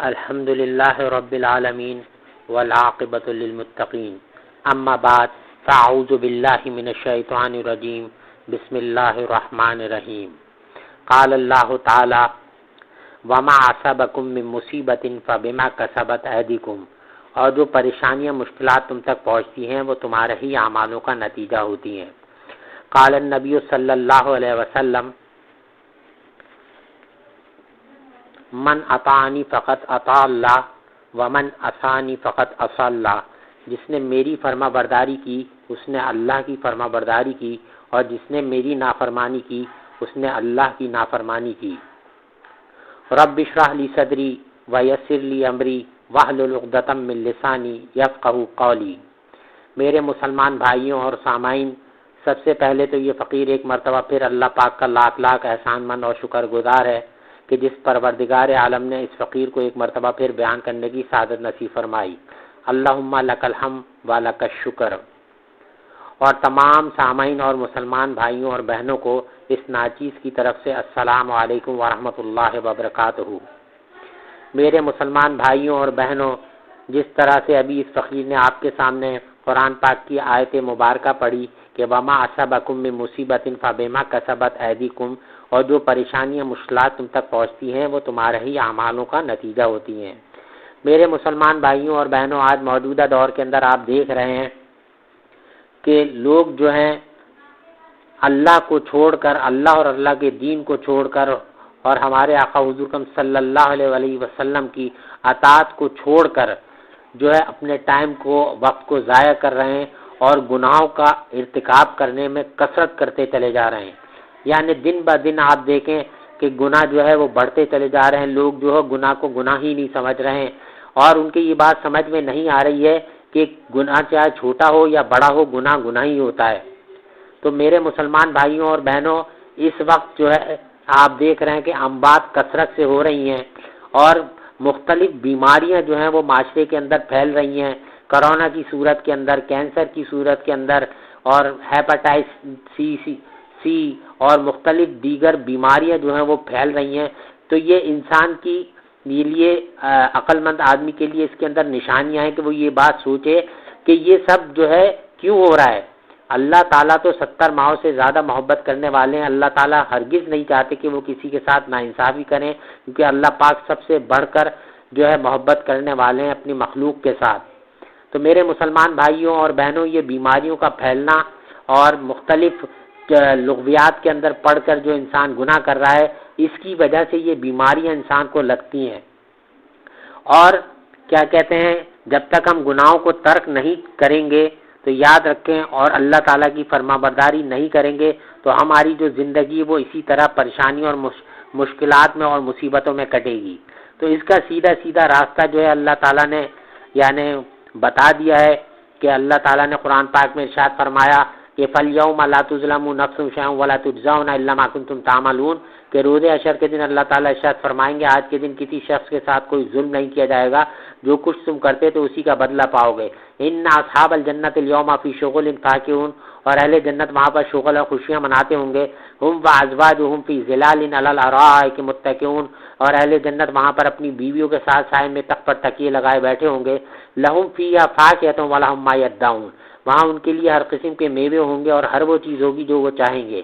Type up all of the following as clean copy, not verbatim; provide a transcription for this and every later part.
الحمد للہ رب العالمین والعاقبۃ للمتقین اما بعد فاعوذ باللہ من الشیطان الرجیم بسم اللہ الرحمن الرحیم قال اللہ تعالی وما اصابکم من مصیبت فبما کسبت ایدیکم، اور جو پریشانیاں مشکلات تم تک پہنچتی ہیں وہ تمہارے ہی اعمالوں کا نتیجہ ہوتی ہیں۔ قال النبی صلی اللہ علیہ وسلم من اطاعنی فقط اطاع اللہ ومن عصانی فقط عصى اللہ، جس نے میری فرما برداری کی اس نے اللہ کی فرما برداری کی، اور جس نے میری نافرمانی کی اس نے اللہ کی نافرمانی کی۔ رب اشرح لی صدری ویسر لی امری واحلل عقدۃ من لسانی یفقہوا قولی۔ میرے مسلمان بھائیوں اور سامعین، سب سے پہلے تو یہ فقیر ایک مرتبہ پھر اللہ پاک کا لاکھ لاکھ احسان مند اور شکر گزار ہے کہ جس پروردگار عالم نے اس فقیر کو ایک مرتبہ پھر بیان کرنے کی سعادت نصیب فرمائی۔ اللہم لک الحمد و لک الشکر۔ اور تمام سامعین اور مسلمان بھائیوں اور بہنوں کو اس ناچیز کی طرف سے السلام علیکم ورحمۃ اللہ وبرکاتہ۔ میرے مسلمان بھائیوں اور بہنوں، جس طرح سے ابھی اس فقیر نے آپ کے سامنے قرآن پاک کی آیت مبارکہ پڑھی کہ وما اصابکم من مصیبت فبما کسبت ایدیکم، اور جو پریشانیاں مشکلات تم تک پہنچتی ہیں وہ تمہارے ہی اعمالوں کا نتیجہ ہوتی ہیں۔ میرے مسلمان بھائیوں اور بہنوں، آج موجودہ دور کے اندر آپ دیکھ رہے ہیں کہ لوگ جو ہیں اللہ کو چھوڑ کر، اللہ اور اللہ کے دین کو چھوڑ کر، اور ہمارے آقا حضور صلی اللہ علیہ وسلم کی اطاعت کو چھوڑ کر جو ہے اپنے ٹائم کو، وقت کو ضائع کر رہے ہیں اور گناہوں کا ارتکاب کرنے میں کثرت کرتے چلے جا رہے ہیں۔ یعنی دن بہ دن آپ دیکھیں کہ گناہ جو ہے وہ بڑھتے چلے جا رہے ہیں۔ لوگ جو ہے گناہ کو گناہ ہی نہیں سمجھ رہے ہیں، اور ان کی یہ بات سمجھ میں نہیں آ رہی ہے کہ گناہ چاہے چھوٹا ہو یا بڑا ہو، گناہ گناہ ہی ہوتا ہے۔ تو میرے مسلمان بھائیوں اور بہنوں، اس وقت جو ہے آپ دیکھ رہے ہیں کہ اموات کثرت سے ہو رہی ہیں، اور مختلف بیماریاں جو ہیں وہ معاشرے کے اندر پھیل رہی ہیں، کرونا کی صورت کے اندر، کینسر کی صورت کے اندر، اور ہیپاٹائٹس سی اور مختلف دیگر بیماریاں جو ہیں وہ پھیل رہی ہیں۔ تو یہ انسان کی لیے عقل مند آدمی کے لیے اس کے اندر نشانیاں ہیں کہ وہ یہ بات سوچے کہ یہ سب جو ہے کیوں ہو رہا ہے۔ اللہ تعالیٰ تو 70 ماؤں سے زیادہ محبت کرنے والے ہیں۔ اللہ تعالیٰ ہرگز نہیں چاہتے کہ وہ کسی کے ساتھ ناانصافی کریں، کیونکہ اللہ پاک سب سے بڑھ کر جو ہے محبت کرنے والے ہیں اپنی مخلوق کے ساتھ۔ تو میرے مسلمان بھائیوں اور بہنوں، یہ بیماریوں کا پھیلنا اور مختلف لغویات کے اندر پڑھ کر جو انسان گناہ کر رہا ہے، اس کی وجہ سے یہ بیماریاں انسان کو لگتی ہیں۔ اور کیا کہتے ہیں، جب تک ہم گناہوں کو ترک نہیں کریں گے تو یاد رکھیں، اور اللہ تعالیٰ کی فرما برداری نہیں کریں گے تو ہماری جو زندگی وہ اسی طرح پریشانیوں اور مشکلات میں اور مصیبتوں میں کٹے گی۔ تو اس کا سیدھا سیدھا راستہ جو ہے اللہ تعالیٰ نے یعنی بتا دیا ہے کہ اللہ تعالیٰ نے قرآن پاک میں ارشاد فرمایا کہ فَالْيَوْمَ لَا تُظْلَمُ نَفْسٌ شَيْئًا وَلَا تُجْزَوْنَ إِلَّا مَا كُنتُمْ تَعْمَلُونَ، کہ روز حشر کے دن اللہ تعالیٰ ارشاد فرمائیں گے آج کے دن کسی شخص کے ساتھ کوئی ظلم نہیں کیا جائے گا، جو کچھ تم کرتے تو اسی کا بدلہ پاؤ گے۔ إِنَّ أَصْحَابَ الْجَنَّةِ الْيَوْمَ فِي شُغُلٍ فَاكِهُونَ، اور اہل جنت وہاں پر شغل اور خوشیاں مناتے ہوں گے۔ هُمْ وَأَزْوَاجُهُمْ فِي ظِلَالٍ عَلَى الْأَرَائِكِ مُتَّكِئُونَ، اور اہل جنت وہاں پر اپنی بیویوں کے ساتھ سائے میں تخت پر تکیے لگائے بیٹھے ہوں گے۔ لَهُمْ فِيهَا فَاكِهَةٌ وَلَهُمْ مَا يَدَّعُونَ، وہاں ان کے لیے ہر قسم کے میوے ہوں گے اور ہر وہ چیز ہوگی جو وہ چاہیں گے۔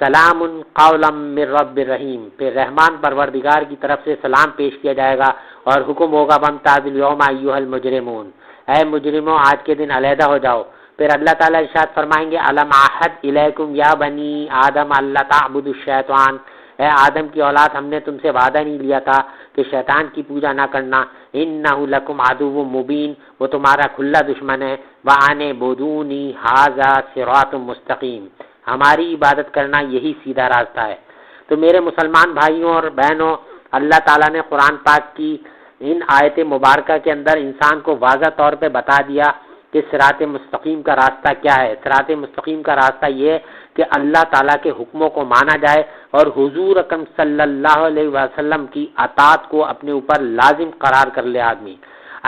سلام قولا من رب الرحیم، پھر رحمان پروردگار کی طرف سے سلام پیش کیا جائے گا اور حکم ہوگا وامتازوا اليوم ایھا المجرمون، اے مجرموں آج کے دن علیحدہ ہو جاؤ۔ پھر اللہ تعالیٰ ارشاد فرمائیں گے الم اعہد الیکم یا بنی آدم الا تعبدوا الشیطان، اے آدم کی اولاد ہم نے تم سے وعدہ نہیں لیا تھا کہ شیطان کی پوجا نہ کرنا۔ انہ لکم عدو مبین، وہ تمہارا کھلا دشمن ہے۔ وان اعبدونی ھذا صراط مستقیم، ہماری عبادت کرنا یہی سیدھا راستہ ہے۔ تو میرے مسلمان بھائیوں اور بہنوں، اللہ تعالیٰ نے قرآن پاک کی ان آیت مبارکہ کے اندر انسان کو واضح طور پہ بتا دیا کہ صراط مستقیم کا راستہ کیا ہے۔ صراط مستقیم کا راستہ یہ ہے کہ اللہ تعالیٰ کے حکموں کو مانا جائے اور حضور اکرم صلی اللہ علیہ وسلم کی اطاعت کو اپنے اوپر لازم قرار کر لے آدمی۔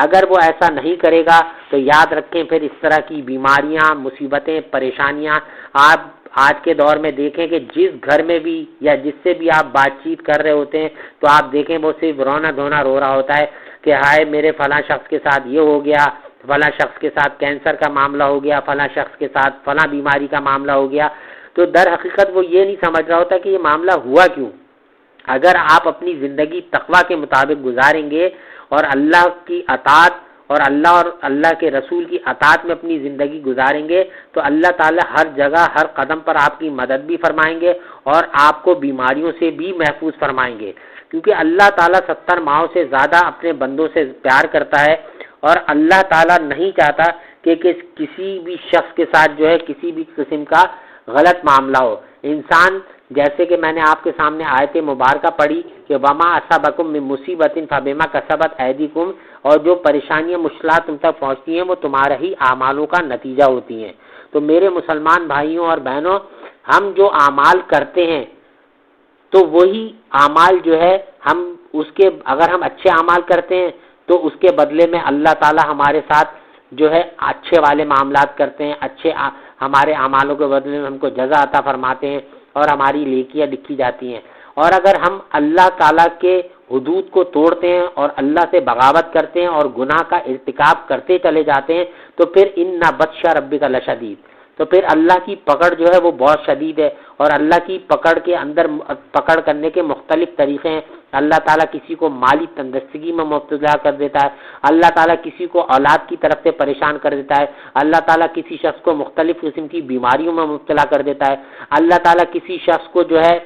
اگر وہ ایسا نہیں کرے گا تو یاد رکھیں پھر اس طرح کی بیماریاں، مصیبتیں، پریشانیاں آج کے دور میں دیکھیں کہ جس گھر میں بھی یا جس سے بھی آپ بات چیت کر رہے ہوتے ہیں تو آپ دیکھیں وہ صرف رونا دھونا رو رہا ہوتا ہے کہ ہائے میرے فلاں شخص کے ساتھ یہ ہو گیا، فلاں شخص کے ساتھ کینسر کا معاملہ ہو گیا، فلاں شخص کے ساتھ فلاں بیماری کا معاملہ ہو گیا. تو در حقیقت وہ یہ نہیں سمجھ رہا ہوتا کہ یہ معاملہ ہوا کیوں. اگر آپ اپنی زندگی تقویٰ کے مطابق گزاریں گے اور اللہ کی اطاعت اور اللہ کے رسول کی اطاعت میں اپنی زندگی گزاریں گے تو اللہ تعالی ہر جگہ ہر قدم پر آپ کی مدد بھی فرمائیں گے اور آپ کو بیماریوں سے بھی محفوظ فرمائیں گے. کیونکہ اللہ تعالیٰ 70 ماہوں سے زیادہ اپنے بندوں سے پیار کرتا ہے اور اللہ تعالیٰ نہیں چاہتا کہ کسی بھی شخص کے ساتھ جو ہے کسی بھی قسم کا غلط معاملہ ہو. انسان جیسے کہ میں نے آپ کے سامنے آیت مبارکہ پڑھی کہ وما اصابکم من مصیبت فبما کسبت ایدیکم، اور جو پریشانیاں مشکلات تم تک پہنچتی ہیں وہ تمہارے ہی اعمالوں کا نتیجہ ہوتی ہیں. تو میرے مسلمان بھائیوں اور بہنوں، ہم جو اعمال کرتے ہیں تو وہی اعمال جو ہے اگر ہم اچھے اعمال کرتے ہیں تو اس کے بدلے میں اللہ تعالی ہمارے ساتھ جو ہے اچھے والے معاملات کرتے ہیں، اچھے ہمارے اعمالوں کے بدلے میں ہم کو جزا عطا فرماتے ہیں اور ہماری نیکیاں لکھی جاتی ہیں. اور اگر ہم اللہ تعالیٰ کے حدود کو توڑتے ہیں اور اللہ سے بغاوت کرتے ہیں اور گناہ کا ارتکاب کرتے چلے جاتے ہیں تو پھر ان بطش ربک لشدید، تو پھر اللہ کی پکڑ جو ہے وہ بہت شدید ہے. اور اللہ کی پکڑ کے اندر پکڑ کرنے کے مختلف طریقے ہیں. اللہ تعالیٰ کسی کو مالی تندرستگی میں مبتلا کر دیتا ہے، اللہ تعالیٰ کسی کو اولاد کی طرف سے پریشان کر دیتا ہے، اللہ تعالیٰ کسی شخص کو مختلف قسم کی بیماریوں میں مبتلا کر دیتا ہے، اللہ تعالیٰ کسی شخص کو جو ہے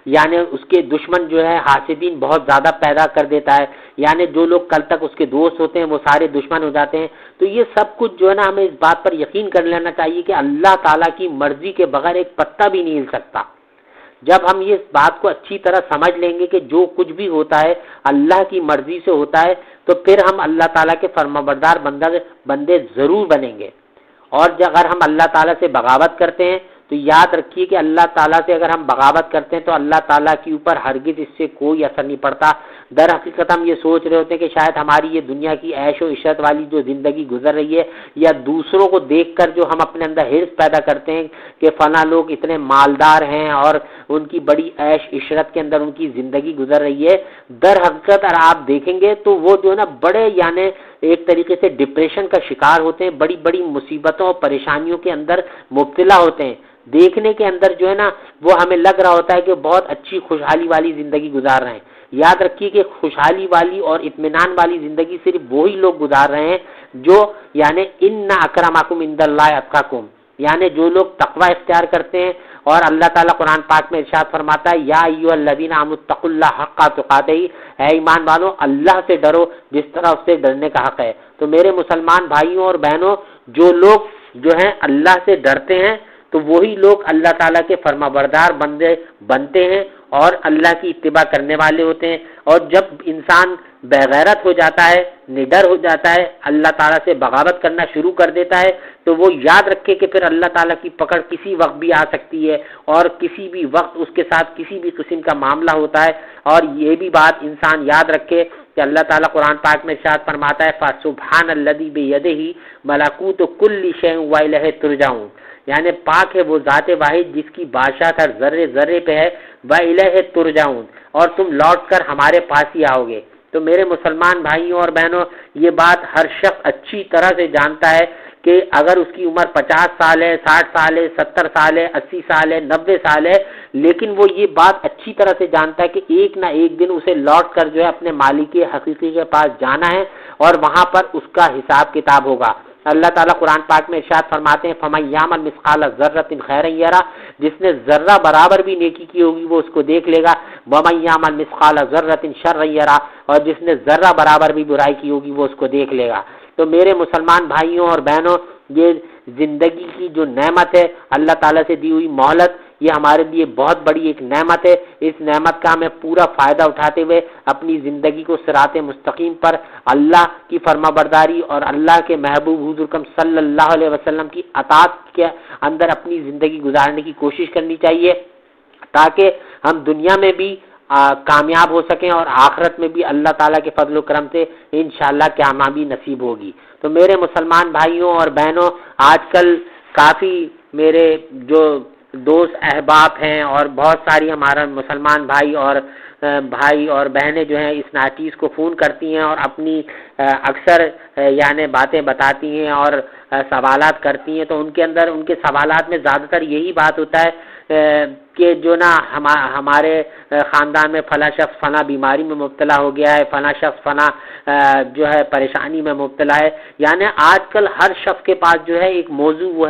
یعنی اس کے دشمن جو ہے حاسدین بہت زیادہ پیدا کر دیتا ہے، یعنی جو لوگ کل تک اس کے دوست ہوتے ہیں وہ سارے دشمن ہو جاتے ہیں. تو یہ سب کچھ جو ہے نا ہمیں اس بات پر یقین کر لینا چاہیے کہ اللہ تعالیٰ کی مرضی کے بغیر ایک پتا بھی نہیں ہل سکتا. جب ہم یہ بات کو اچھی طرح سمجھ لیں گے کہ جو کچھ بھی ہوتا ہے اللہ کی مرضی سے ہوتا ہے تو پھر ہم اللہ تعالیٰ کے فرمانبردار بندے ضرور بنیں گے. اور اگر ہم اللہ تعالیٰ سے بغاوت کرتے ہیں تو یاد رکھیے کہ اللہ تعالیٰ سے اگر ہم بغاوت کرتے ہیں تو اللہ تعالیٰ کے اوپر ہرگز اس سے کوئی اثر نہیں پڑتا. در حقیقت ہم یہ سوچ رہے ہوتے ہیں کہ شاید ہماری یہ دنیا کی عیش و عشرت والی جو زندگی گزر رہی ہے یا دوسروں کو دیکھ کر جو ہم اپنے اندر حرص پیدا کرتے ہیں کہ فلاں لوگ اتنے مالدار ہیں اور ان کی بڑی عیش عشرت کے اندر ان کی زندگی گزر رہی ہے، در حقیقت اگر آپ دیکھیں گے تو وہ جو ہے نا بڑے یعنی ایک طریقے سے ڈپریشن کا شکار ہوتے ہیں، بڑی بڑی مصیبتوں اور پریشانیوں کے اندر مبتلا ہوتے ہیں. دیکھنے کے اندر جو ہے نا وہ ہمیں لگ رہا ہوتا ہے کہ بہت اچھی خوشحالی والی زندگی گزار رہے ہیں. یاد رکھیے کہ خوشحالی والی اور اطمینان والی زندگی صرف وہی لوگ گزار رہے ہیں جو یعنی ان اکرمکم عند اللہ اتقاکم، یعنی جو لوگ تقوی اختیار کرتے ہیں. اور اللہ تعالیٰ قرآن پاک میں ارشاد فرماتا ہے یا ایھا الذین آمنوا اتقوا اللہ حق تقاتہ، اے ایمان والو اللہ سے ڈرو جس طرح اس سے ڈرنے کا حق ہے. تو میرے مسلمان بھائیوں اور بہنوں، جو لوگ جو ہیں اللہ سے ڈرتے ہیں تو وہی لوگ اللہ تعالیٰ کے فرمانبردار بندے بنتے ہیں اور اللہ کی اتباع کرنے والے ہوتے ہیں. اور جب انسان بغیرت ہو جاتا ہے، نڈر ہو جاتا ہے، اللہ تعالیٰ سے بغاوت کرنا شروع کر دیتا ہے تو وہ یاد رکھے کہ پھر اللہ تعالیٰ کی پکڑ کسی وقت بھی آ سکتی ہے اور کسی بھی وقت اس کے ساتھ کسی بھی قسم کا معاملہ ہوتا ہے. اور یہ بھی بات انسان یاد رکھے کہ اللہ تعالیٰ قرآن پاک میں ارشاد فرماتا ہے فَسُبْحَانَ الَّذِي بِيَدِهِ مَلَكُوتُ كُلِّ شَيْءٍ وَإِلَيْهِ تُرْجَعُونَ، یعنی پاک ہے وہ ذات واحد جس کی بادشاہت ہر ذرے ذرے پہ ہے، وَإِلَيْهِ تُرْجَعُونَ، اور تم لوٹ کر ہمارے پاس ہی آؤ گے. تو میرے مسلمان بھائیوں اور بہنوں، یہ بات ہر شخص اچھی طرح سے جانتا ہے کہ اگر اس کی عمر 50 سال ہے، 60 سال ہے، 70 سال ہے، 80 سال ہے، 90 سال ہے، لیکن وہ یہ بات اچھی طرح سے جانتا ہے کہ ایک نہ ایک دن اسے لوٹ کر جو ہے اپنے مالک حقیقی کے پاس جانا ہے اور وہاں پر اس کا حساب کتاب ہوگا. اللہ تعالیٰ قرآن پاک میں ارشاد فرماتے ہیں فَمَن يَعْمَلْ مِثْقَالَ ذَرَّةٍ خَيْرًا يَرَهُ، جس نے ذرہ برابر بھی نیکی کی ہوگی وہ اس کو دیکھ لے گا. وَمَن يَعْمَلْ مِثْقَالَ ذَرَّةٍ شَرًّا يَرَهُ، اور جس نے ذرہ برابر بھی برائی کی ہوگی وہ اس کو دیکھ لے گا. تو میرے مسلمان بھائیوں اور بہنوں، یہ زندگی کی جو نعمت ہے اللہ تعالیٰ سے دی ہوئی مہلت، یہ ہمارے لیے بہت بڑی ایک نعمت ہے. اس نعمت کا ہمیں پورا فائدہ اٹھاتے ہوئے اپنی زندگی کو صراط مستقیم پر اللہ کی فرما برداری اور اللہ کے محبوب حضور اکرم صلی اللہ علیہ وسلم کی اطاعت کے اندر اپنی زندگی گزارنے کی کوشش کرنی چاہیے تاکہ ہم دنیا میں بھی کامیاب ہو سکیں اور آخرت میں بھی اللہ تعالیٰ کے فضل و کرم سے انشاءاللہ کامیابی نصیب ہوگی. تو میرے مسلمان بھائیوں اور بہنوں، آج کل کافی میرے جو دوست احباب ہیں اور بہت ساری ہمارا مسلمان بھائی اور بہنیں جو ہیں اس ناچیز کو فون کرتی ہیں اور اپنی اکثر یعنی باتیں بتاتی ہیں اور سوالات کرتی ہیں، تو ان کے اندر ان کے سوالات میں زیادہ تر یہی بات ہوتا ہے کہ جو نا ہمارے خاندان میں فلاں شخص فلاں بیماری میں مبتلا ہو گیا ہے، فلاں شخص فلاں جو ہے پریشانی میں مبتلا ہے. یعنی آج کل ہر شخص کے پاس جو ہے ایک موضوع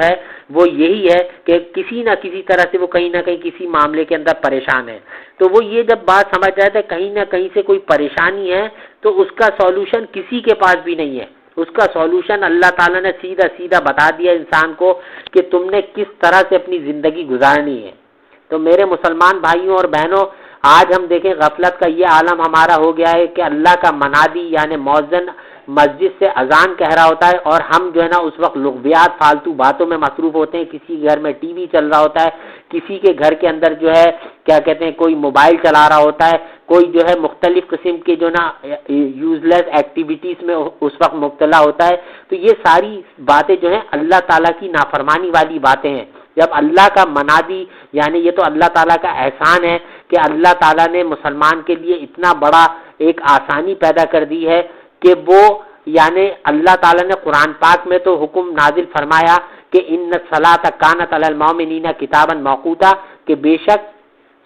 وہ یہی ہے کہ کسی نہ کسی طرح سے وہ کہیں نہ کہیں کسی معاملے کے اندر پریشان ہے. تو وہ یہ جب بات سمجھ جاتا ہے کہیں نہ کہیں سے کوئی پریشانی ہے تو اس کا سولوشن کسی کے پاس بھی نہیں ہے. اس کا سولوشن اللہ تعالیٰ نے سیدھا بتا دیا انسان کو کہ تم نے کس طرح سے اپنی زندگی گزارنی ہے. تو میرے مسلمان بھائیوں اور بہنوں، آج ہم دیکھیں غفلت کا یہ عالم ہمارا ہو گیا ہے کہ اللہ کا منادی یعنی مؤذن مسجد سے اذان کہہ رہا ہوتا ہے اور ہم جو ہے نا اس وقت لغویات فالتو باتوں میں مصروف ہوتے ہیں. کسی گھر میں ٹی وی چل رہا ہوتا ہے، کسی کے گھر کے اندر جو ہے کیا کہتے ہیں کوئی موبائل چلا رہا ہوتا ہے، کوئی جو ہے مختلف قسم کے جو نا یوزلیس ایکٹیویٹیز میں اس وقت مبتلا ہوتا ہے. تو یہ ساری باتیں جو ہیں اللہ تعالیٰ کی نافرمانی والی باتیں ہیں. جب اللہ کا منادی یعنی یہ تو اللہ تعالیٰ کا احسان ہے کہ اللہ تعالیٰ نے مسلمان کے لیے اتنا بڑا ایک آسانی پیدا کر دی ہے کہ وہ یعنی اللہ تعالیٰ نے قرآن پاک میں تو حکم نازل فرمایا کہ ان الصلاۃ کانت علی المؤمنین کتابا موقوتا، کہ بے شک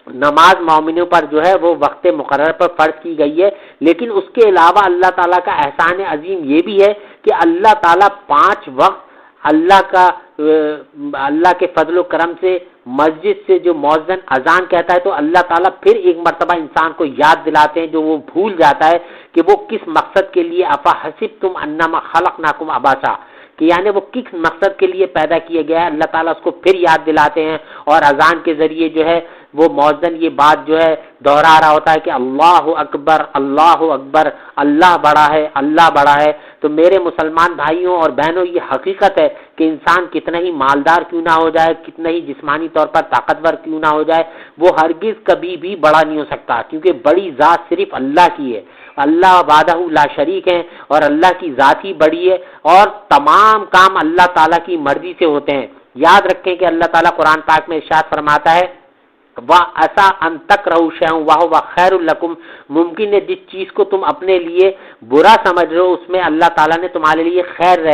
نماز مومنوں پر جو ہے وہ وقت مقرر پر فرض کی گئی ہے. لیکن اس کے علاوہ اللہ تعالیٰ کا احسان عظیم یہ بھی ہے کہ اللہ تعالیٰ 5 وقت اللہ کے فضل و کرم سے مسجد سے جو مؤذن اذان کہتا ہے تو اللہ تعالیٰ پھر ایک مرتبہ انسان کو یاد دلاتے ہیں جو وہ بھول جاتا ہے کہ وہ کس مقصد کے لیے افحسبتم انما خلقناکم عباسا، کہ یعنی وہ کس مقصد کے لیے پیدا کیا گیا ہے. اللہ تعالیٰ اس کو پھر یاد دلاتے ہیں اور اذان کے ذریعے جو ہے وہ مؤذن یہ بات جو ہے دہرا رہا ہوتا ہے کہ اللہ اکبر اللہ اکبر، اللہ بڑا ہے اللہ بڑا ہے. تو میرے مسلمان بھائیوں اور بہنوں، یہ حقیقت ہے کہ انسان کتنا ہی مالدار کیوں نہ ہو جائے، کتنا ہی جسمانی طور پر طاقتور کیوں نہ ہو جائے، وہ ہرگز کبھی بھی بڑا نہیں ہو سکتا، کیونکہ بڑی ذات صرف اللہ کی ہے. اللہ وحدہ لا شریک ہے اور اللہ کی ذات ہی بڑی ہے اور تمام کام اللہ تعالیٰ کی مرضی سے ہوتے ہیں. یاد رکھیں کہ اللہ تعالیٰ قرآن پاک میں ارشاد فرماتا ہے وَعَسَىٰ أَن تَكْرَهُوا شَيْئًا وَهُوَ خَيْرٌ لَكُمْ، ممکن ہے جس چیز کو تم اپنے لیے برا سمجھ رہے ہو اس میں اللہ تعالیٰ نے تمہارے لیے خیر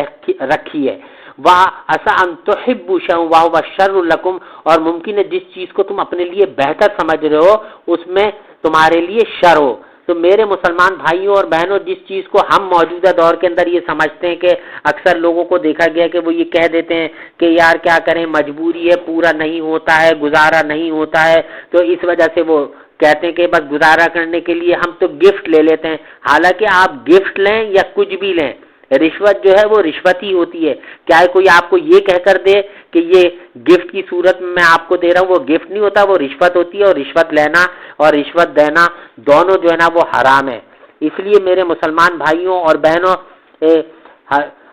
رکھی ہے. وَعَسَىٰ أَن تُحِبُّوا شَيْئًا وَهُوَ شَرٌّ لَكُمْ، اور ممکن ہے جس چیز کو تم اپنے لیے بہتر سمجھ رہے ہو اس میں تمہارے لیے شر ہو. تو میرے مسلمان بھائیوں اور بہنوں، جس چیز کو ہم موجودہ دور کے اندر یہ سمجھتے ہیں کہ اکثر لوگوں کو دیکھا گیا کہ وہ یہ کہہ دیتے ہیں کہ یار کیا کریں مجبوری ہے، پورا نہیں ہوتا ہے، گزارا نہیں ہوتا ہے، تو اس وجہ سے وہ کہتے ہیں کہ بس گزارا کرنے کے لیے ہم تو گفٹ لے لیتے ہیں. حالانکہ آپ گفٹ لیں یا کچھ بھی لیں، رشوت جو ہے وہ رشوت ہی ہوتی ہے. کیا کوئی آپ کو یہ کہہ کر دے کہ یہ گفٹ کی صورت میں آپ کو دے رہا ہوں، وہ گفٹ نہیں ہوتا، وہ رشوت ہوتی ہے. اور رشوت لینا اور رشوت دینا دونوں جو ہے نا وہ حرام ہے. اس لیے میرے مسلمان بھائیوں اور بہنوں،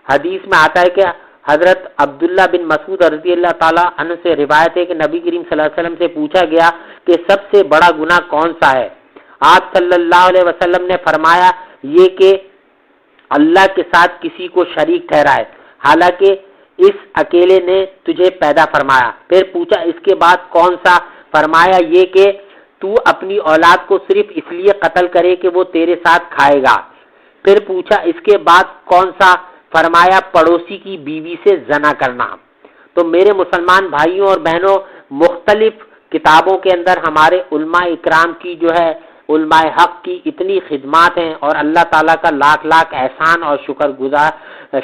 حدیث میں آتا ہے کہ حضرت عبداللہ بن مسعود رضی اللہ تعالیٰ عنہ سے روایت ہے کہ نبی کریم صلی اللہ علیہ وسلم سے پوچھا گیا کہ سب سے بڑا گناہ کون سا ہے؟ آپ صلی اللہ علیہ وسلم نے فرمایا یہ کہ اللہ کے ساتھ کسی کو شریک ٹھہرائے حالانکہ اس اکیلے نے تجھے پیدا فرمایا. پھر پوچھا اس کے بعد کون سا؟ فرمایا یہ کہ تو اپنی اولاد کو صرف اس لیے قتل کرے کہ وہ تیرے ساتھ کھائے گا. پھر پوچھا اس کے بعد کون سا؟ فرمایا پڑوسی کی بیوی سے زنا کرنا. تو میرے مسلمان بھائیوں اور بہنوں، مختلف کتابوں کے اندر ہمارے علماء اکرام کی جو ہے علماء حق کی اتنی خدمات ہیں اور اللہ تعالیٰ کا لاکھ لاکھ احسان اور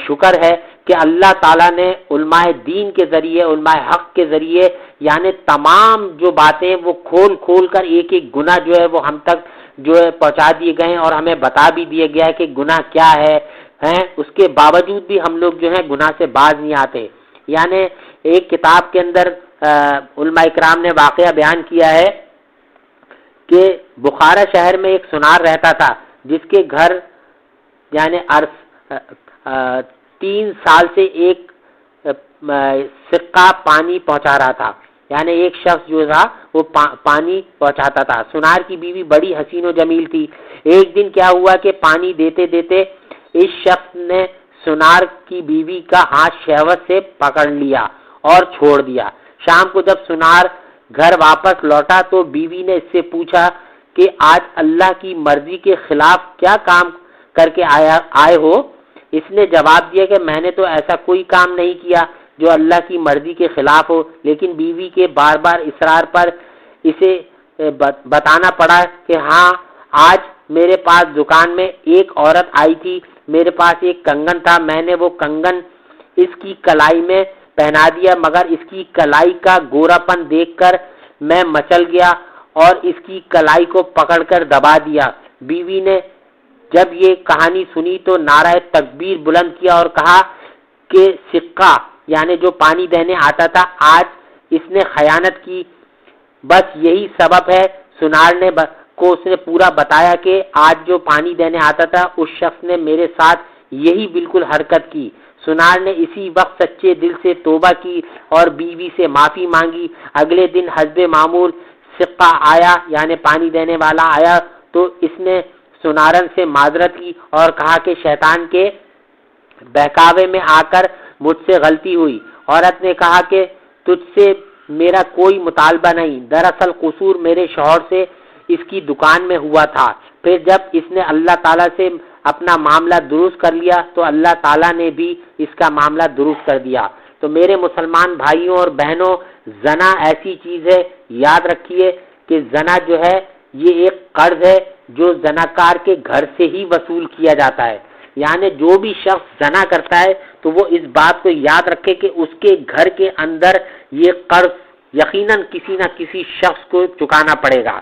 شکر ہے کہ اللہ تعالیٰ نے علماء دین کے ذریعے علماء حق کے ذریعے یعنی تمام جو باتیں وہ کھول کر ایک ایک گناہ جو ہے وہ ہم تک جو ہے پہنچا دیے گئے ہیں اور ہمیں بتا بھی دیا گیا ہے کہ گناہ کیا ہے. اس کے باوجود بھی ہم لوگ جو ہے گناہ سے باز نہیں آتے. یعنی ایک کتاب کے اندر علماء اکرام نے واقعہ بیان کیا ہے کہ بخارا شہر میں ایک سنار رہتا تھا جس کے گھر یعنی 3 سال سے ایک سکہ پانی پہنچا رہا تھا. یعنی ایک شخص جو تھا وہ پانی پہنچاتا تھا. سنار کی بیوی بڑی حسین و جمیل تھی. ایک دن کیا ہوا کہ پانی دیتے دیتے اس شخص نے سنار کی بیوی کا ہاتھ شہوت سے پکڑ لیا اور چھوڑ دیا۔ شام کو جب سنار گھر واپس لوٹا تو بیوی نے اس سے پوچھا کہ آج اللہ کی مرضی کے خلاف کیا کام کر کے آئے ہو؟ اس نے جواب دیا کہ میں نے تو ایسا کوئی کام نہیں کیا جو اللہ کی مرضی کے خلاف ہو، لیکن بیوی کے بار بار اصرار پر اسے بتانا پڑا کہ ہاں آج میرے پاس دکان میں ایک عورت آئی تھی، میرے پاس ایک کنگن تھا، میں نے وہ کنگن اس کی کلائی میں پہنا دیا، مگر اس کی کلائی کا گورا پن دیکھ کر میں مچل گیا اور اس کی کلائی کو پکڑ کر دبا دیا۔ بیوی نے جب یہ کہانی سنی تو نعرہ تکبیر بلند کیا اور کہا کہ سکہ یعنی جو پانی دینے آتا تھا، آج اس نے خیانت کی، بس یہی سبب ہے۔ سنار نے اس نے پورا بتایا کہ آج جو پانی دینے آتا تھا اس شخص نے میرے ساتھ یہی بالکل حرکت کی۔ سنار نے اسی وقت سچے دل سے توبہ کی اور بیوی سے معافی مانگی۔ اگلے دن حسب معمول سکہ آیا یعنی پانی دینے والا آیا تو اس نے سنارن سے معذرت کی اور کہا کہ شیطان کے بہکاوے میں آ کر مجھ سے غلطی ہوئی۔ عورت نے کہا کہ تجھ سے میرا کوئی مطالبہ نہیں، دراصل قصور میرے شوہر سے اس کی دکان میں ہوا تھا۔ پھر جب اس نے اللہ تعالیٰ سے اپنا معاملہ درست کر لیا تو اللہ تعالیٰ نے بھی اس کا معاملہ درست کر دیا۔ تو میرے مسلمان بھائیوں اور بہنوں، زنا ایسی چیز ہے، یاد رکھیے کہ زنا جو ہے یہ ایک قرض ہے جو زناکار کے گھر سے ہی وصول کیا جاتا ہے۔ یعنی جو بھی شخص زنا کرتا ہے تو وہ اس بات کو یاد رکھے کہ اس کے گھر کے اندر یہ قرض یقیناً کسی نہ کسی شخص کو چکانا پڑے گا۔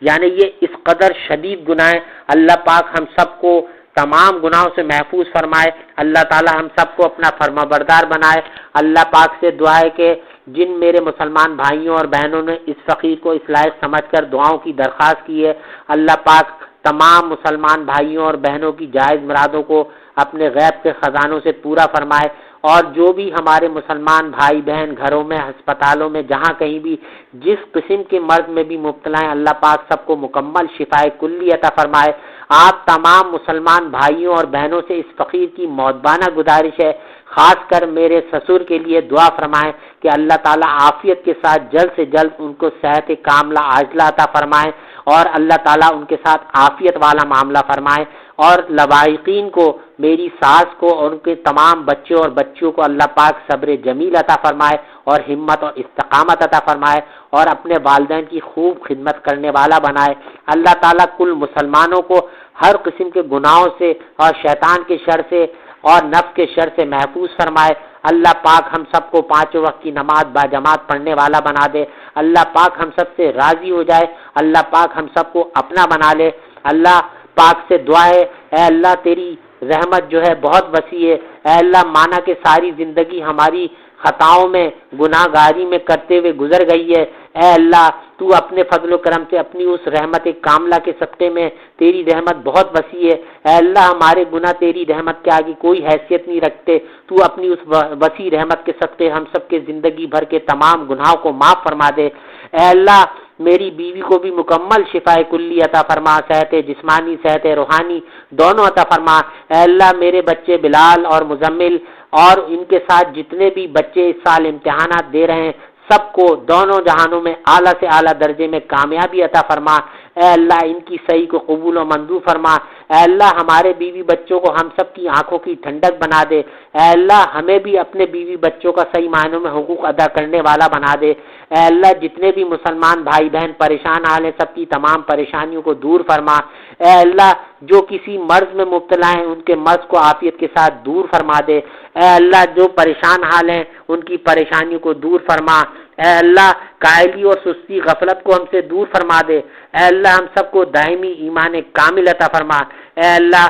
یعنی یہ اس قدر شدید گناہ ہے۔ اللہ پاک ہم سب کو تمام گناہوں سے محفوظ فرمائے، اللہ تعالی ہم سب کو اپنا فرما بردار بنائے۔ اللہ پاک سے دعا ہے کہ جن میرے مسلمان بھائیوں اور بہنوں نے اس فقیر کو اس لائق سمجھ کر دعاؤں کی درخواست کی ہے، اللہ پاک تمام مسلمان بھائیوں اور بہنوں کی جائز مرادوں کو اپنے غیب کے خزانوں سے پورا فرمائے، اور جو بھی ہمارے مسلمان بھائی بہن گھروں میں، ہسپتالوں میں، جہاں کہیں بھی جس قسم کے مرض میں بھی مبتلا ہیں، اللہ پاک سب کو مکمل شفائے کلی عطا فرمائے۔ آپ تمام مسلمان بھائیوں اور بہنوں سے اس فقیر کی مؤدبانہ گزارش ہے، خاص کر میرے سسر کے لیے دعا فرمائیں کہ اللہ تعالیٰ عافیت کے ساتھ جلد سے جلد ان کو صحت کاملہ عاجلہ عطا فرمائیں، اور اللہ تعالیٰ ان کے ساتھ عافیت والا معاملہ فرمائیں، اور لواحقین کو، میری ساس کو اور ان کے تمام بچوں اور بچیوں کو اللہ پاک صبر جمیل عطا فرمائے اور ہمت اور استقامت عطا فرمائے، اور اپنے والدین کی خوب خدمت کرنے والا بنائے۔ اللہ تعالیٰ کل مسلمانوں کو ہر قسم کے گناہوں سے اور شیطان کے شر سے اور نفس کے شر سے محفوظ فرمائے۔ اللہ پاک ہم سب کو 5 وقت کی نماز باجماعت پڑھنے والا بنا دے۔ اللہ پاک ہم سب سے راضی ہو جائے۔ اللہ پاک ہم سب کو اپنا بنا لے۔ اللہ پاک سے دعا ہے، اے اللہ تیری رحمت جو ہے بہت وسیع ہے۔ اے اللہ مانا کہ ساری زندگی ہماری خطاؤں میں، گناہ گاری میں کرتے ہوئے گزر گئی ہے، اے اللہ تو اپنے فضل و کرم سے اپنی اس رحمت کاملہ کے صدقے میں، تیری رحمت بہت وسیع ہے، اے اللہ ہمارے گناہ تیری رحمت کے آگے کوئی حیثیت نہیں رکھتے، تو اپنی اس وسیع رحمت کے صدقے ہم سب کے زندگی بھر کے تمام گناہوں کو معاف فرما دے۔ اے اللہ میری بیوی کو بھی مکمل شفائے کلی عطا فرما، صحت جسمانی صحت روحانی دونوں عطا فرما۔ اے اللہ میرے بچے بلال اور مزمل اور ان کے ساتھ جتنے بھی بچے اس سال امتحانات دے رہے ہیں، سب کو دونوں جہانوں میں اعلیٰ سے اعلیٰ درجے میں کامیابی عطا فرما۔ اے اللہ ان کی صحیح کو قبول و منظور فرما۔ اے اللہ ہمارے بیوی بچوں کو ہم سب کی آنکھوں کی ٹھنڈک بنا دے۔ اے اللہ ہمیں بھی اپنے بیوی بچوں کا صحیح معنوں میں حقوق ادا کرنے والا بنا دے۔ اے اللہ جتنے بھی مسلمان بھائی بہن پریشان حال ہیں، سب کی تمام پریشانیوں کو دور فرما۔ اے اللہ جو کسی مرض میں مبتلا ہیں ان کے مرض کو عافیت کے ساتھ دور فرما دے۔ اے اللہ جو پریشان حال ہیں ان کی پریشانیوں کو دور فرما۔ اے اللہ کائلی اور سستی غفلت کو ہم سے دور فرما دے۔ اے اللہ ہم سب کو دائمی ایمان کامل عطا فرما۔ اے اللہ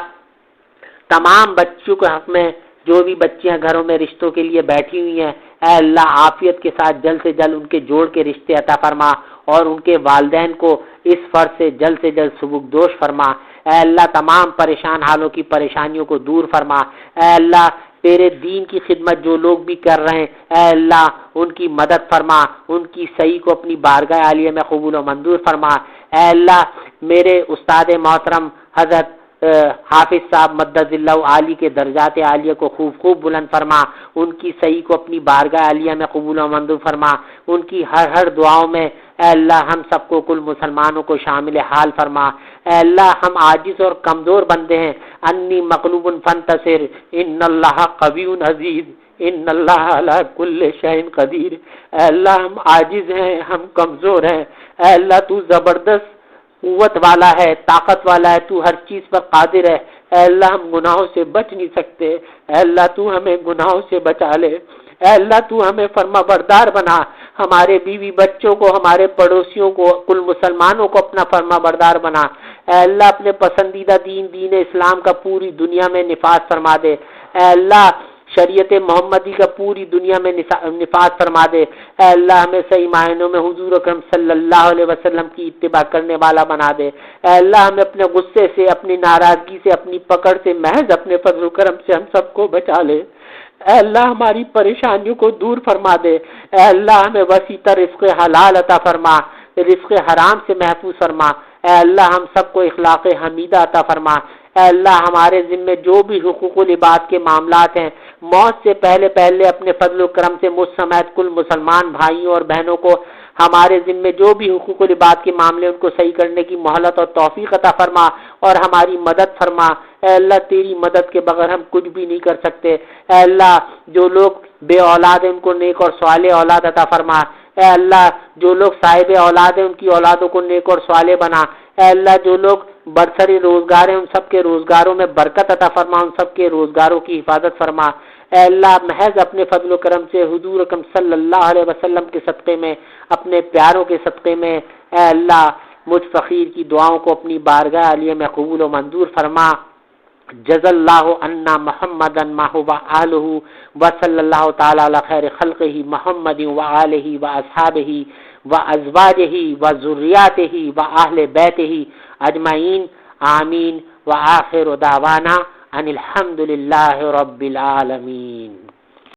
تمام بچوں کے حق میں جو بھی بچیاں گھروں میں رشتوں کے لیے بیٹھی ہوئی ہیں، اے اللہ عافیت کے ساتھ جلد سے جلد ان کے جوڑ کے رشتے عطا فرما، اور ان کے والدین کو اس فرض سے جلد سبکدوش فرما۔ اے اللہ تمام پریشان حالوں کی پریشانیوں کو دور فرما۔ اے اللہ تیرے دین کی خدمت جو لوگ بھی کر رہے ہیں، اے اللہ ان کی مدد فرما، ان کی صحیح کو اپنی بارگاہ عالیہ میں قبول و منظور فرما۔ اے اللہ میرے استاد محترم حضرت حافظ صاحب مدد اللہ عالی کے درجات عالیہ کو خوب بلند فرما، ان کی صحیح کو اپنی بارگاہ عالیہ میں قبول و منظور فرما، ان کی ہر دعاؤں میں اے اللہ ہم سب کو کل مسلمانوں کو شامل حال فرما۔ اے اللہ ہم عاجز اور کمزور بندے ہیں، انی مغلوب فانتصر، ان اللہ قوی عزیز، ان اللہ علی کل شیء قدیر۔ اے اللہ ہم عاجز ہیں، ہم کمزور ہیں، اے اللہ تو زبردست قوت والا ہے، طاقت والا ہے، تو ہر چیز پر قادر ہے۔ اے اللہ ہم گناہوں سے بچ نہیں سکتے، اے اللہ تو ہمیں گناہوں سے بچا لے، اے اللہ تو ہمیں فرما بردار بنا، ہمارے بیوی بچوں کو، ہمارے پڑوسیوں کو، کل مسلمانوں کو اپنا فرما بردار بنا۔ اے اللہ اپنے پسندیدہ دین اسلام کا پوری دنیا میں نفاذ فرما دے۔ اے اللہ شریعت محمدی کا پوری دنیا میں نفاذ فرما دے۔ اے اللہ ہمیں صحیح معنوں میں حضور اکرم صلی اللہ علیہ وسلم کی اتباع کرنے والا بنا دے۔ اے اللہ ہمیں اپنے غصے سے، اپنی ناراضگی سے، اپنی پکڑ سے، محض اپنے فضل و کرم سے ہم سب کو بچا لے۔ اے اللہ ہماری پریشانیوں کو دور فرما دے۔ اے اللہ ہمیں وسیع تر رزق حلال عطا فرما، رزق حرام سے محفوظ فرما۔ اے اللہ ہم سب کو اخلاق حمیدہ عطا فرما۔ اے اللہ ہمارے ذمے جو بھی حقوق العباد کے معاملات ہیں، موت سے پہلے اپنے فضل و کرم سے مجھ سمیت کل مسلمان بھائیوں اور بہنوں کو ہمارے ذمے جو بھی حقوق العباد کے معاملے ان کو صحیح کرنے کی مہلت اور توفیق عطا فرما اور ہماری مدد فرما۔ اے اللہ تیری مدد کے بغیر ہم کچھ بھی نہیں کر سکتے۔ اے اللہ جو لوگ بے اولاد ہیں ان کو نیک اور صالح اولاد عطا فرما۔ اے اللہ جو لوگ صاحب اولاد ہیں ان کی اولادوں کو نیک اور صالح بنا۔ اے اللہ جو لوگ برسری روزگار ہیں ان سب کے روزگاروں میں برکت عطا فرما، ان سب کے روزگاروں کی حفاظت فرما۔ اے اللہ محض اپنے فضل و کرم سے حضور اکرم صلی اللہ علیہ وسلم کے صدقے میں، اپنے پیاروں کے صدقے میں اے اللہ مجھ فقیر کی دعاؤں کو اپنی بارگاہ عالیہ میں قبول و منظور فرما۔ جزا اللہ عنا محمدا ما هو آلہ وصلی اللہ تعالی علی خیر خلقہ محمد وآلہ واصحابہ وازواجہ وذریاتہ واہل بیتہ اجمعین آمین۔ وآخر دعوانا ان الحمد للہ رب العالمین۔